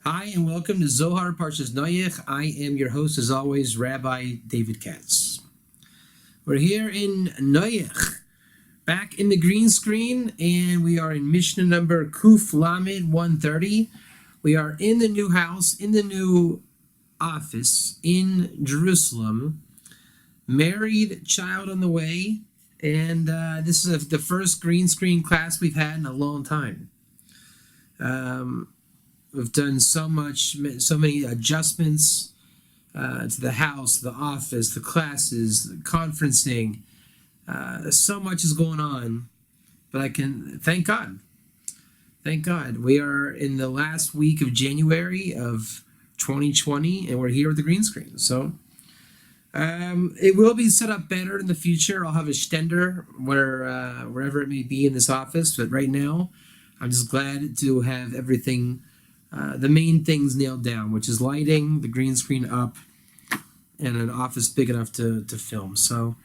Hi, and welcome to Zohar Parashas Noach. I am your host, as always, Rabbi David Katz. We're here in Noach, back in the green screen, and we are in Mishnah number Kuf Lamed 130. We are in the new house, in the new office in Jerusalem, married, child on the way, and this is the first green screen class we've had in a long time. We've done so many adjustments to the house, the office, the classes, the conferencing. So much is going on, but I can thank God. Thank God. We are in the last week of January of 2020, and we're here with the green screen. So it will be set up better in the future. I'll have a stender wherever it may be in this office, but right now, I'm just glad to have everything. The main things nailed down, which is lighting, the green screen up, and an office big enough to film. So,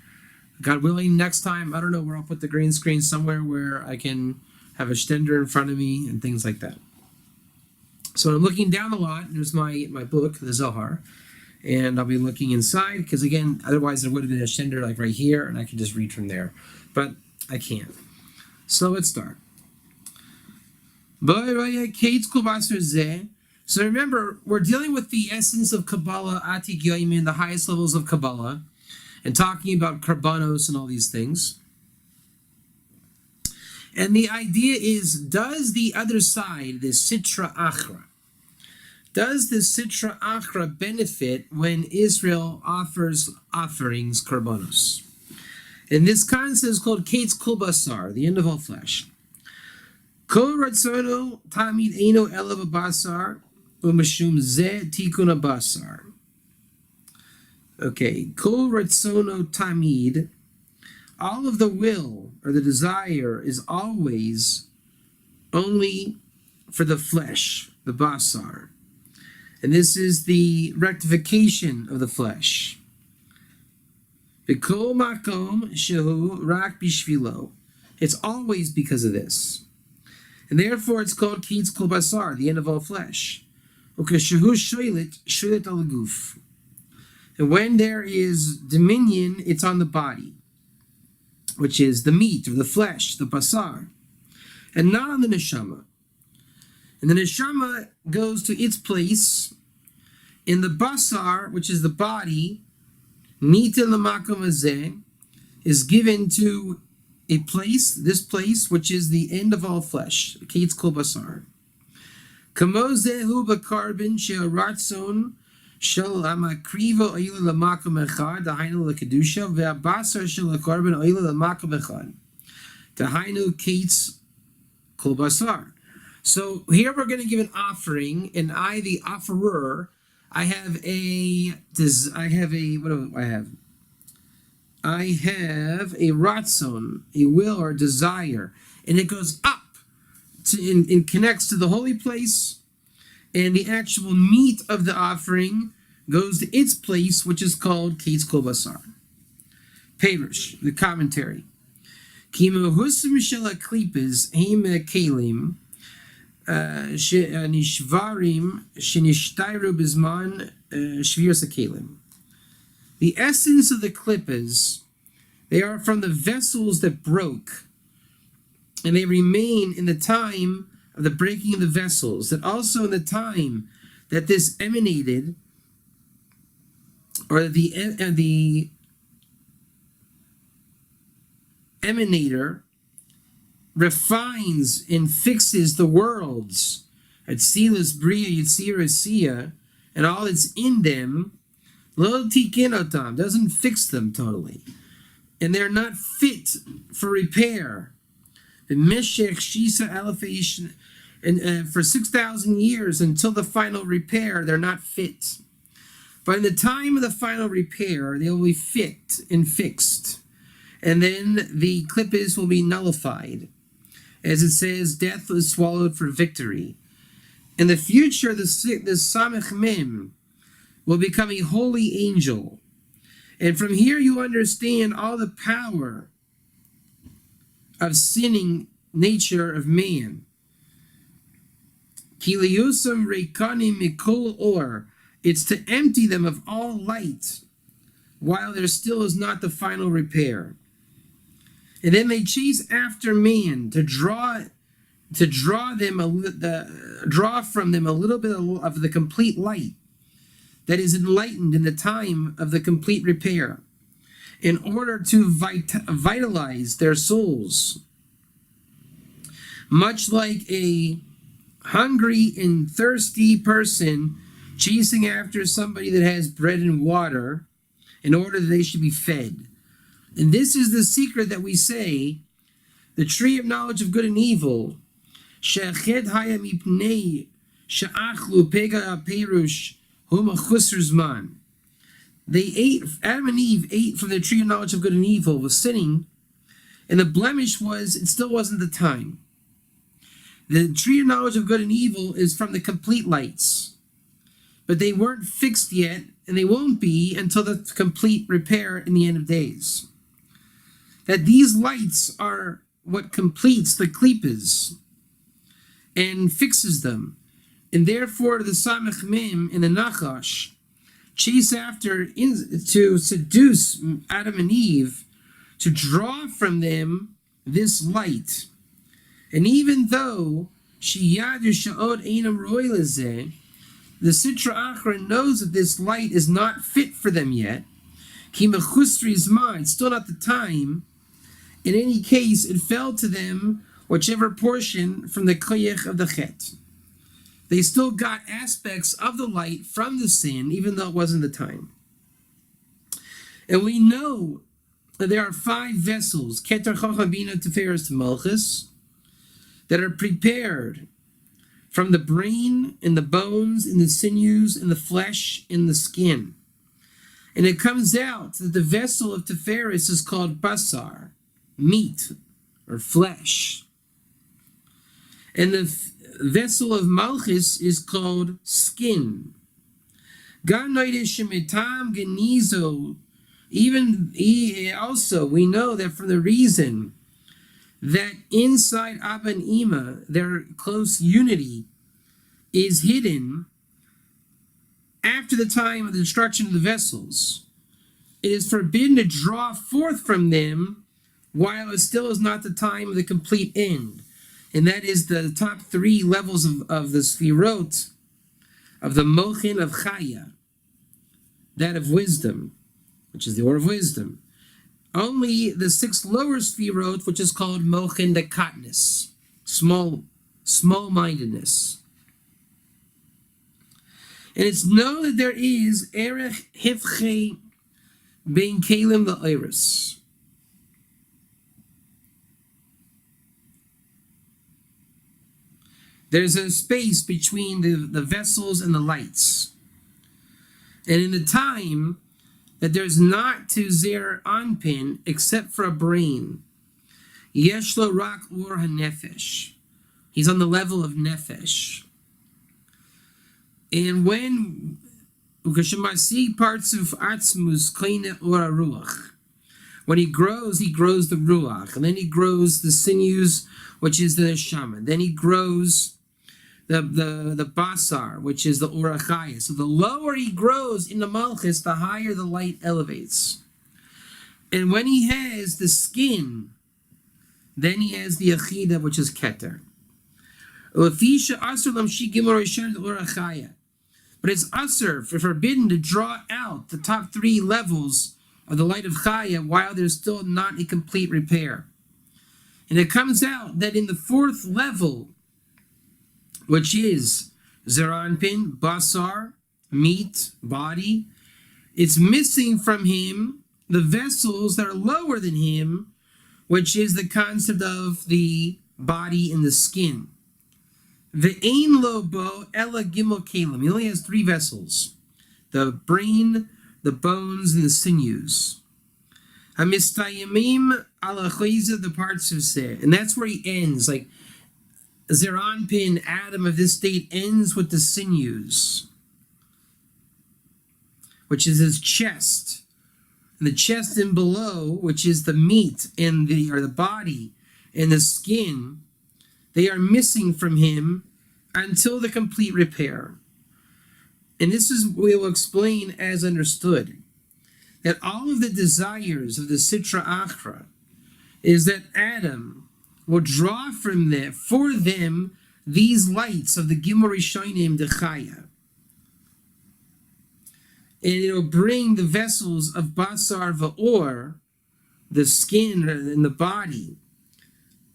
God willing, next time, I don't know where I'll put the green screen, somewhere where I can have a stender in front of me and things like that. So I'm looking down a lot. There's my book, the Zohar, and I'll be looking inside because, again, otherwise there would have been a stender like right here, and I could just read from there. But I can't. So let's start. So remember, we're dealing with the essence of Kabbalah, Atik Yoimin, the highest levels of Kabbalah, and talking about Karbanos and all these things. And the idea is, does the other side, the Sitra Achra, does the Sitra Achra benefit when Israel offers offerings, Karbanos? And this concept is called Kates Kul Basar, the end of all flesh. Kol ratzono tamid eino elav basar umashum ze tikun basar. Okay, kol ratzono tamid. All of the will or the desire is always only for the flesh, the basar, and this is the rectification of the flesh. B'kol makom shehu rak bishvilo. It's always because of this. And therefore it's called Kitz Kol Basar, the end of all flesh. And when there is dominion, it's on the body, which is the meat or the flesh, the basar, and not on the neshama. And the neshama goes to its place in the basar, which is the body. Nita l'makom hazeh is given to a place, this place, which is the end of all flesh, Kates Kol Basar. Kamozehu b'karbon she'aratzon shel amakriva oila l'makom echad, dahainu l'kedusha, ve'abasar shel ha'karbon oila l'makom echad, dahainu Kates Kol Basar. So here we're going to give an offering, and I, the offerer, I have a ratzon, a will or desire, and it goes up and connects to the holy place, and the actual meat of the offering goes to its place, which is called Kates Kol Basar. Perush, the commentary. Kimuhusim shel haklipos heim kelim nishvarim shenishtayru bizman shviras hakelim. The essence of the klippas, they are from the vessels that broke, and they remain in the time of the breaking of the vessels, that also in the time that this emanated, or the emanator refines and fixes the worlds, Atzilas, Bria, Yitzira, Sia, and all that's in them, Lo tikinotam, doesn't fix them totally, and they're not fit for repair. The meshech shisa elevation, and for 6,000 years until the final repair, they're not fit. But in the time of the final repair, they will be fit and fixed, and then the klippas will be nullified, as it says, death is swallowed for victory. In the future, the samech mem will become a holy angel. And from here you understand all the power of sinning nature of man. Kiliyusam reikani mikol or. It's to empty them of all light, while there still is not the final repair. And then they chase after man to draw from them a little bit of the complete light that is enlightened in the time of the complete repair, in order to vitalize their souls. Much like a hungry and thirsty person chasing after somebody that has bread and water in order that they should be fed. And this is the secret that we say, the tree of knowledge of good and evil, she'ached haya mipnei she'achlu pega perush huma chusr zman. They ate, Adam and Eve ate from the tree of knowledge of good and evil, was sinning, and the blemish was, it still wasn't the time. The tree of knowledge of good and evil is from the complete lights, but they weren't fixed yet, and they won't be until the complete repair in the end of days. That these lights are what completes the klippas and fixes them, and therefore the Samech Mem in the Nachash chase after to seduce Adam and Eve, to draw from them this light. And even though Shiyadu Sha'od Einam Roy Lezeh, the Sitra Achra knows that this light is not fit for them yet, Ki Mechusri's mind, still not the time. In any case, it fell to them whichever portion from the koyach of the chet. They still got aspects of the light from the sin, even though it wasn't the time. And we know that there are 5 vessels, Keter Chacham Bina Tiferes to Malchus, that are prepared from the brain and the bones and the sinews and the flesh and the skin. And it comes out that the vessel of Tiferes is called Basar, meat or flesh. And the vessel of Malchus is called skin. Even also, we know that from the reason that inside Abba and Ima, their close unity is hidden after the time of the destruction of the vessels. It is forbidden to draw forth from them while it still is not the time of the complete end. And that is the top 3 levels of the Sfirot, of the Mochin of Chaya, that of wisdom, which is the Or of Wisdom. Only the 6 lower Sfirot, which is called Mochin de Katnis, small-mindedness. And it's known that there is Erech Hifche Ben Kalim the Iris. There's a space between the vessels and the lights. And in the time that there's not to Zer Anpin except for a brain, Yeshlo Rak Ur HaNefesh. He's on the level of Nefesh. And when Ukashimasi parts of Atzmus Kleine Ura Ruach. When he grows the Ruach. And then he grows the sinews, which is the Neshama. Then he grows the Basar, which is the Urachaya. So the lower he grows in the Malchus, the higher the light elevates. And when he has the skin, then he has the Achida, which is Keter. But it's usher, forbidden to draw out the top 3 levels of the light of Chaya while there's still not a complete repair. And it comes out that in the 4th level, which is Zeranpin, Basar, meat, body, it's missing from him the vessels that are lower than him, which is the concept of the body and the skin. Ve'ein lobo ela gimel kalim. He only has 3 vessels: the brain, the bones, and the sinews. Hamistayimim ala chayza, the parts of Zeh. And that's where he ends. Like Zeranpin, Adam of this state, ends with the sinews, which is his chest. And the chest and below, which is the meat and the body and the skin, they are missing from him until the complete repair. And this is we will explain as understood, that all of the desires of the Sitra Achra is that Adam will draw from them, for them, these lights of the Gimel Rishonim Dechaya. And it will bring the vessels of Basar Va'or, the skin and the body,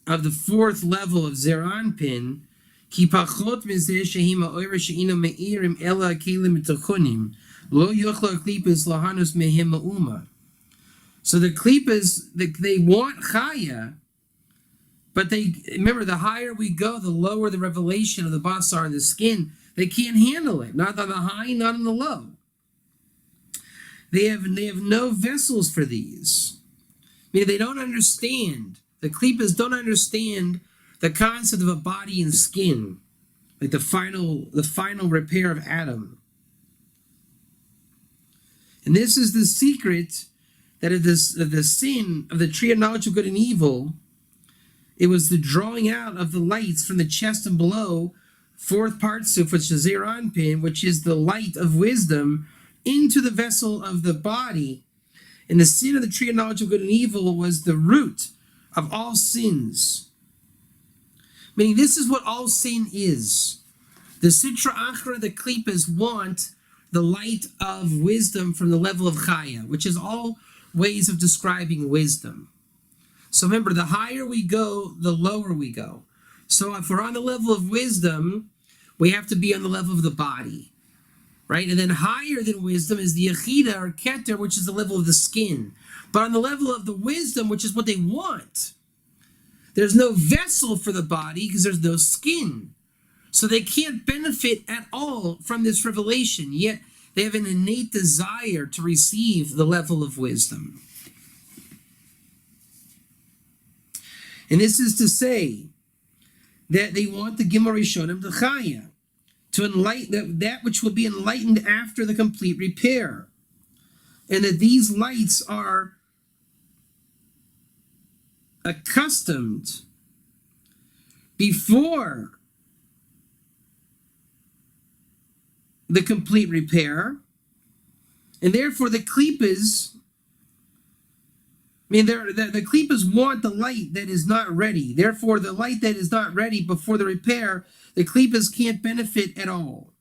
of the fourth level of Zeranpin, Ki pachot mizeh shehim ha'orer she'ino me'irim ela kelim mitochonim, lo yochlo klipas lahanus mehem ma'uma. So the klipas, they want chaya, but they, remember, the higher we go, the lower the revelation of the basar and the skin. They can't handle it, not on the high, not on the low. They have no vessels for these. I mean, they don't understand. The klipas don't understand the concept of a body and skin, like the final repair of Adam. And this is the secret that of the sin of the tree of knowledge of good and evil. It was the drawing out of the lights from the chest and below, fourth partsuf, which is Zeranpin, which is the light of wisdom, into the vessel of the body. And the sin of the tree of knowledge of good and evil was the root of all sins. Meaning, this is what all sin is. The Sitra Achra, the Klipas, want the light of wisdom from the level of Chaya, which is all ways of describing wisdom. So remember, the higher we go, the lower we go. So if we're on the level of wisdom, we have to be on the level of the body, right? And then higher than wisdom is the Yechida or Keter, which is the level of the skin. But on the level of the wisdom, which is what they want, there's no vessel for the body because there's no skin. So they can't benefit at all from this revelation, yet they have an innate desire to receive the level of wisdom. And this is to say that they want the Gimel Rishonim Dechaya, to enlighten that which will be enlightened after the complete repair. And that these lights are accustomed before the complete repair, and therefore the klipas, the klipas want the light that is not ready. Therefore, the light that is not ready before the repair, the klipas can't benefit at all.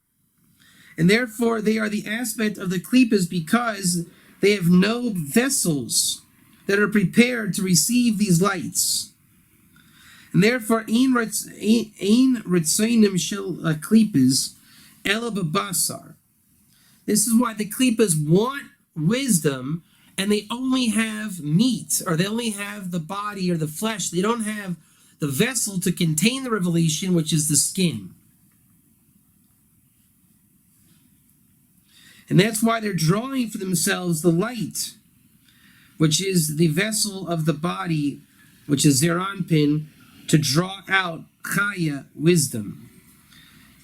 And therefore, they are the aspect of the klipas because they have no vessels that are prepared to receive these lights. And therefore, ein ritzonim shel klipas ela b'basar. This is why the klipas want wisdom, and they only have meat, or they only have the body or the flesh. They don't have the vessel to contain the revelation, which is the skin. And that's why they're drawing for themselves the light, which is the vessel of the body, which is Zeranpin, to draw out Chaya, wisdom.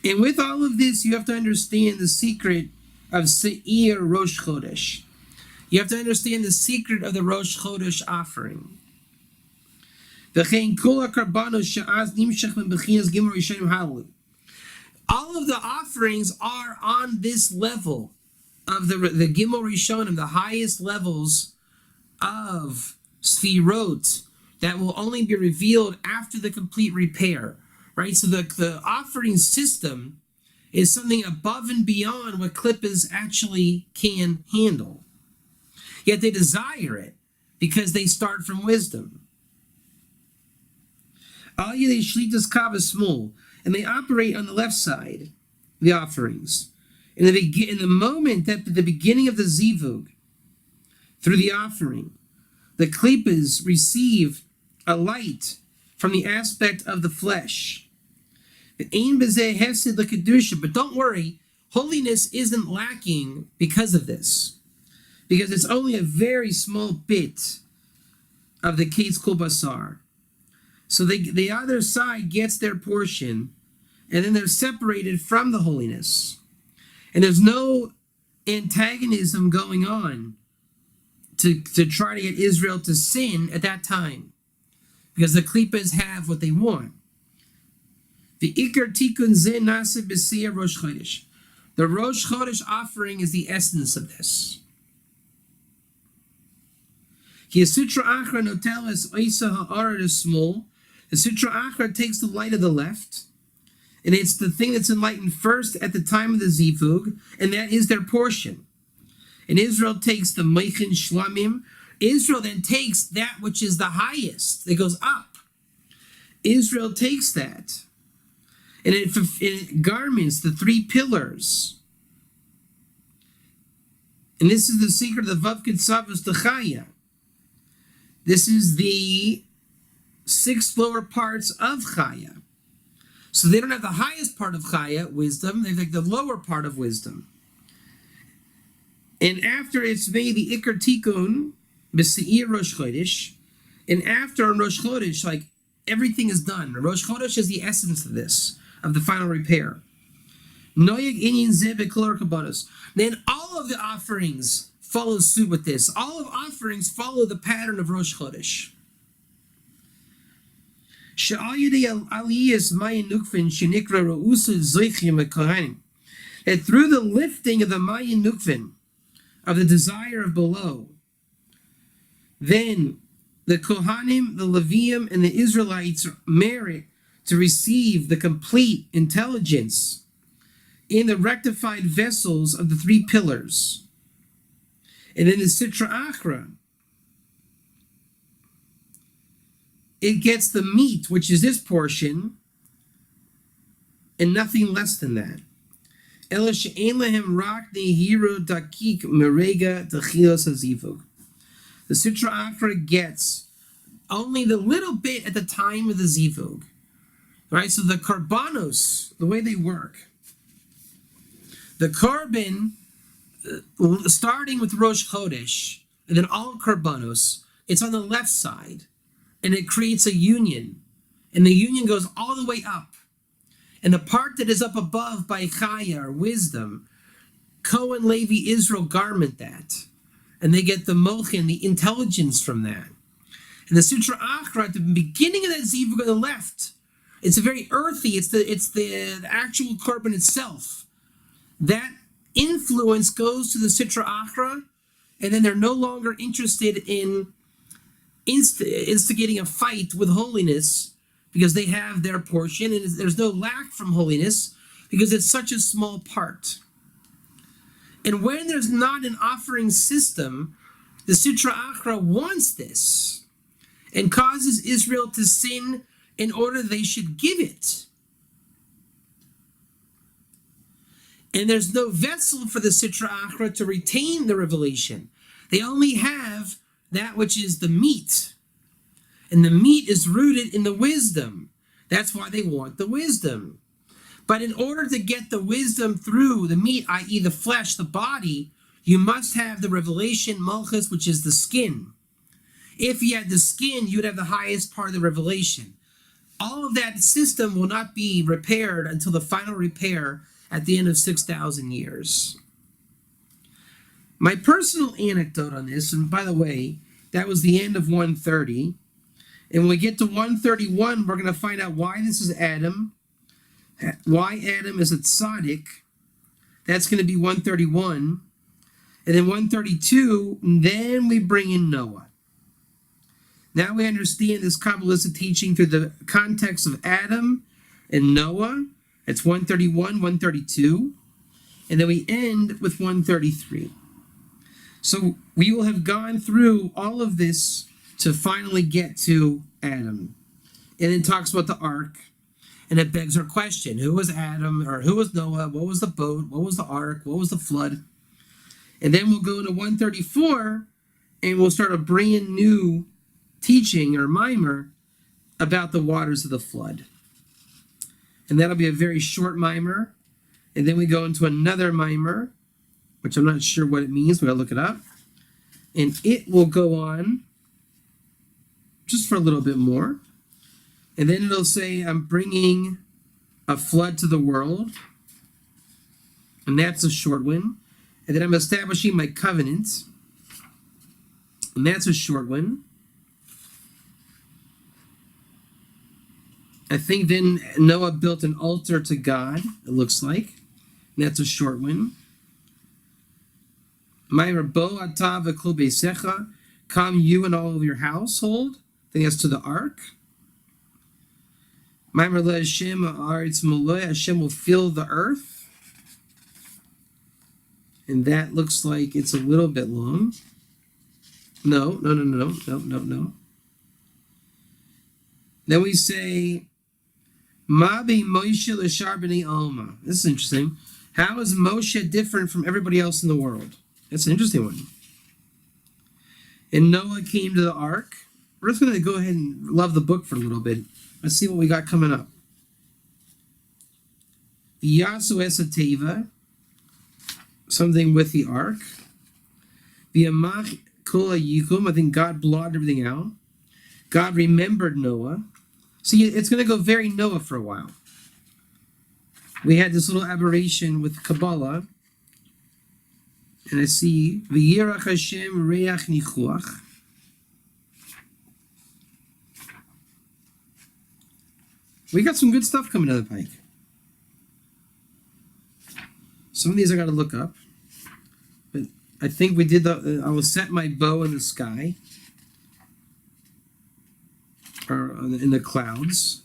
And with all of this, you have to understand the secret of Seir Rosh Chodesh. You have to understand the secret of the Rosh Chodesh offering. All of the offerings are on this level of the Gimel Rishonim, the highest levels of Sfirot that will only be revealed after the complete repair, right? So the offering system is something above and beyond what Klippas actually can handle. Yet they desire it because they start from wisdom. Al Yedei Shlitas Kav is small, and they operate on the left side, the offerings. In the moment that the beginning of the Zivug, through the offering, the Klippas receive a light from the aspect of the flesh. But don't worry, holiness isn't lacking because of this. Because it's only a very small bit of the Ketz Kol Basar. So the other side gets their portion, and then they're separated from the holiness. And there's no antagonism going on to try to get Israel to sin at that time, because the Klippas have what they want. The Iker Tikkun Ze Nase B'Siyah Rosh Chodesh. The Rosh Chodesh offering is the essence of this. The Sutra Achra Notelis Oisa Ha'ara Small. The Sutra Achra takes the light of the left, and it's the thing that's enlightened first at the time of the Zivug, and that is their portion. And Israel takes the Meichin Shlamim. Israel then takes that which is the highest. It goes up. Israel takes that. And it garments the three pillars. And this is the secret of the Vav Kitzavos D'Chaya. This is the 6 lower parts of Chaya. So they don't have the highest part of Chaya, wisdom. They have like the lower part of wisdom. And after it's made the Iker Tikkun, B'Seir Rosh Chodesh, and after on Rosh Chodesh, like everything is done. Rosh Chodesh is the essence of this, of the final repair. Noach Inyan Zeh B'Kol Kabbanos. Then all of the offerings follow suit with this. All of offerings follow the pattern of Rosh Chodesh. She'al Yedei Aliyas Mayin Nukvin Shenikra Ra'usa Zoichim HaKohanim. That through the lifting of the Mayin Nukvin, of the desire of below, then the Kohanim, the Levium, and the Israelites merit to receive the complete intelligence in the rectified vessels of the 3 pillars. And in the Sitra Achra, it gets the meat, which is this portion, and nothing less than that. The Sitra Achra gets only the little bit at the time of the Zivug. Right? So the Karbanos, the way they work, the Korban, starting with Rosh Chodesh, and then all Karbanos, it's on the left side, and it creates a union. And the union goes all the way up. And the part that is up above by Chaya, or wisdom, Cohen, Levi, Israel garment that. And they get the mochin, the intelligence from that. And the Sutra Achra, at the beginning of that Zivug on the left, it's a very earthy, it's the actual korban itself. That influence goes to the Sutra Achra, and then they're no longer interested in instigating a fight with holiness, because they have their portion, and there's no lack from holiness, because it's such a small part. And when there's not an offering system, the Sutra Achra wants this, and causes Israel to sin in order they should give it. And there's no vessel for the Sitra Achra to retain the revelation. They only have that which is the meat. And the meat is rooted in the wisdom. That's why they want the wisdom. But in order to get the wisdom through the meat, i.e. the flesh, the body, you must have the revelation, malchus, which is the skin. If you had the skin, you'd have the highest part of the revelation. All of that system will not be repaired until the final repair at the end of 6,000 years. My personal anecdote on this, and by the way, that was the end of 130. And when we get to 131, we're going to find out why this is Adam, why Adam is a tzaddik. That's going to be 131. And then 132, and then we bring in Noah. Now we understand this Kabbalistic teaching through the context of Adam and Noah. It's 131, 132. And then we end with 133. So we will have gone through all of this to finally get to Adam. And it talks about the ark. And it begs our question. Who was Adam, or who was Noah? What was the boat? What was the ark? What was the flood? And then we'll go into 134, and we'll start a brand new teaching or mimer about the waters of the flood. And that'll be a very short mimer. And then we go into another mimer, which I'm not sure what it means. We gotta look it up. And it will go on just for a little bit more. And then it'll say, I'm bringing a flood to the world. And that's a short one. And then I'm establishing my covenant. And that's a short one. I think then Noah built an altar to God, it looks like. And that's a short one. Come you and all of your household. I think that's to the ark. Hashem will fill the earth. And that looks like it's a little bit long. No. Then we say, Mabi Moshe l'shar b'nei Alma. This is interesting. How is Moshe different from everybody else in the world? That's an interesting one. And Noah came to the ark. We're just going to go ahead and love the book for a little bit. Let's see what we got coming up. The Yasu Esateva, something with the ark. The Amach Kula Yikum, I think God blotted everything out. God remembered Noah. See, it's going to go very Noah for a while. We had this little aberration with Kabbalah. And I see V'yirach Hashem reach nichuach. We got some good stuff coming down the pike. Some of these I got to look up. But I think we did I will set my bow in the sky. Or in the clouds.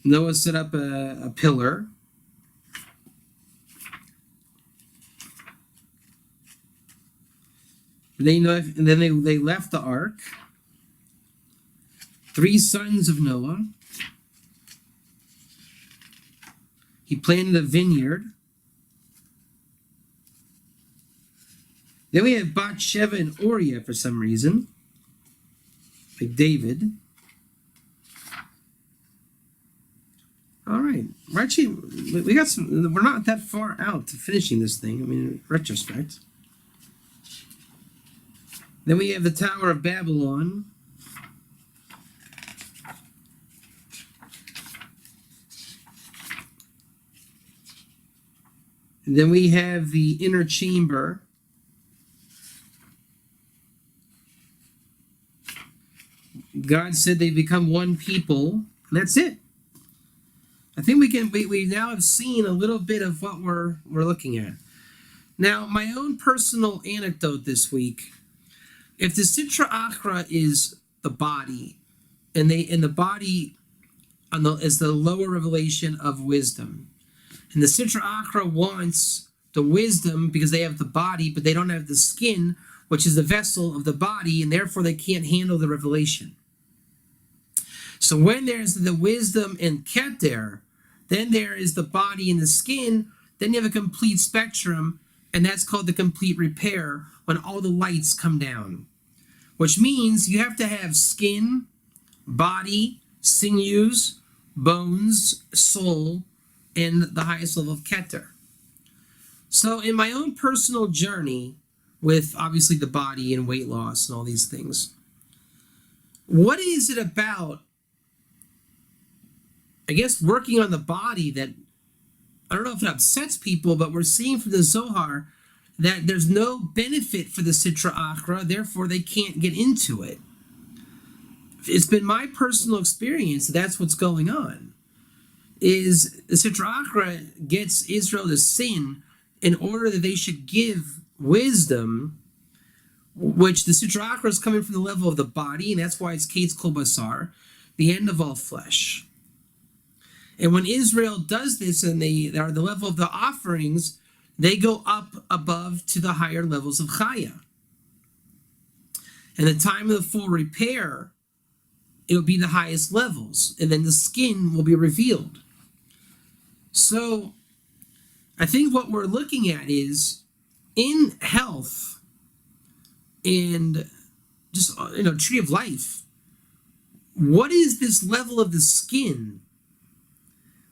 Noah set up a pillar. And then they left the ark. 3 sons of Noah. He planted a vineyard. Then we have Bathsheba and Uriah for some reason, like David. All right, actually, we got some. We're not that far out to finishing this thing. I mean, in retrospect. Then we have the Tower of Babylon. And then we have the inner chamber. God said they become one people, and that's it. I think we now have seen a little bit of what we're looking at. Now, my own personal anecdote this week, if the Sitra Achra is the body, and the body is the lower revelation of wisdom, and the Sitra Achra wants the wisdom because they have the body, but they don't have the skin, which is the vessel of the body, and therefore they can't handle the revelation. So when there's the wisdom and Keter, then there is the body and the skin, then you have a complete spectrum, and that's called the complete repair when all the lights come down. Which means you have to have skin, body, sinews, bones, soul, and the highest level of Keter. So in my own personal journey with obviously the body and weight loss and all these things, what is it about, I guess, working on the body that, I don't know if it upsets people, but we're seeing from the Zohar that there's no benefit for the Sitra Achra, therefore they can't get into it. It's been my personal experience that's what's going on, is the Sitra Achra gets Israel to sin in order that they should give wisdom, which the Sitra Achra is coming from the level of the body, and that's why it's Kates Kol Basar, the end of all flesh. And when Israel does this and they are the level of the offerings, they go up above to the higher levels of Chaya. And the time of the full repair, it'll be the highest levels, and then the skin will be revealed. So I think what we're looking at is in health and just, tree of life, what is this level of the skin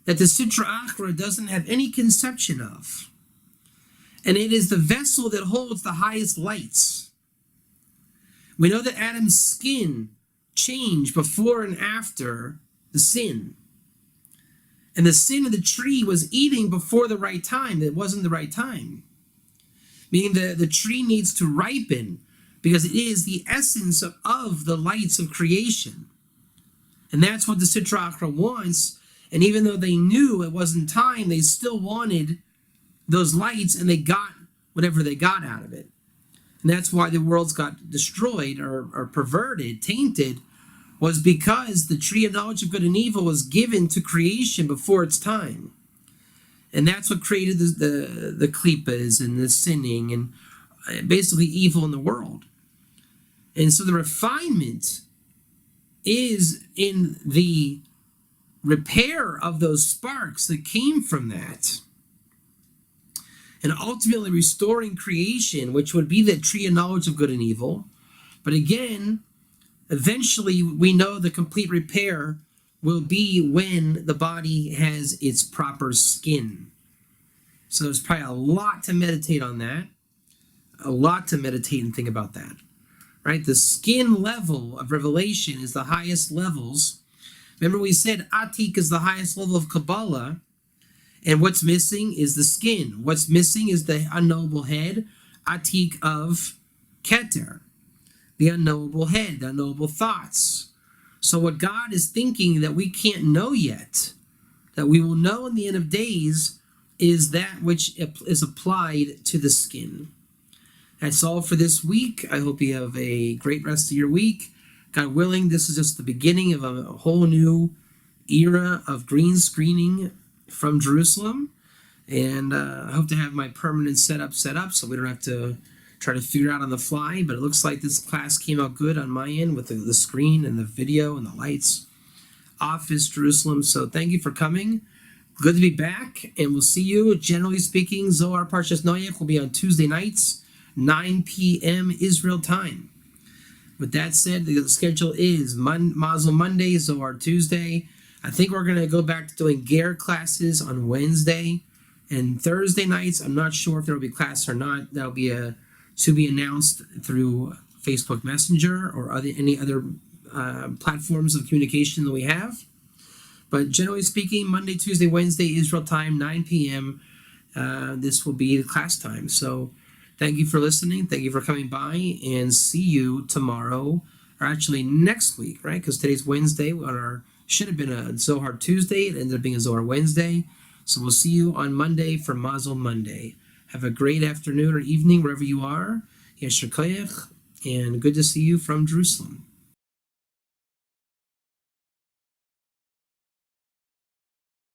that the Sitra Achra doesn't have any conception of? And it is the vessel that holds the highest lights. We know that Adam's skin changed before and after the sin. And the sin of the tree was eating before the right time. It wasn't the right time. Meaning the tree needs to ripen because it is the essence of the lights of creation. And that's what the Sitra Achra wants. And even though they knew it wasn't time, they still wanted those lights, and they got whatever they got out of it. And that's why the worlds got destroyed or perverted, tainted, was because the tree of knowledge of good and evil was given to creation before its time. And that's what created the klippas and the sinning and basically evil in the world. And so the refinement is in the repair of those sparks that came from that. And ultimately restoring creation, which would be the tree of knowledge of good and evil. But again, eventually we know the complete repair will be when the body has its proper skin. So there's probably a lot to meditate on that. A lot to meditate and think about that. Right? The skin level of revelation is the highest levels. Remember we said Atik is the highest level of Kabbalah. And what's missing is the skin. What's missing is the unknowable head, Atik of Keter. The unknowable head, the unknowable thoughts. So what God is thinking that we can't know yet, that we will know in the end of days, is that which is applied to the skin. That's all for this week. I hope you have a great rest of your week. God willing, this is just the beginning of a whole new era of green screening from Jerusalem. And I hope to have my permanent setup set up so we don't have to try to figure out on the fly. But it looks like this class came out good on my end with the screen and the video and the lights. Office Jerusalem. So thank you for coming. Good to be back. And we'll see you. Generally speaking, Zohar Parashas Noach will be on Tuesday nights, 9 p.m. Israel time. With that said, the schedule is Mazel Monday, Zohar Tuesday. I think we're going to go back to doing Ger classes on Wednesday and Thursday nights. I'm not sure if there will be class or not. That'll be to be announced through Facebook Messenger or any other platforms of communication that we have. But generally speaking, Monday, Tuesday, Wednesday, Israel time, 9 p.m. This will be the class time. So thank you for listening. Thank you for coming by, and see you tomorrow, or actually next week, right? Because today's Wednesday. Should have been a Zohar Tuesday. It ended up being a Zohar Wednesday. So we'll see you on Monday for Mazel Monday. Have a great afternoon or evening wherever you are. Yesher Koyach, and good to see you from Jerusalem.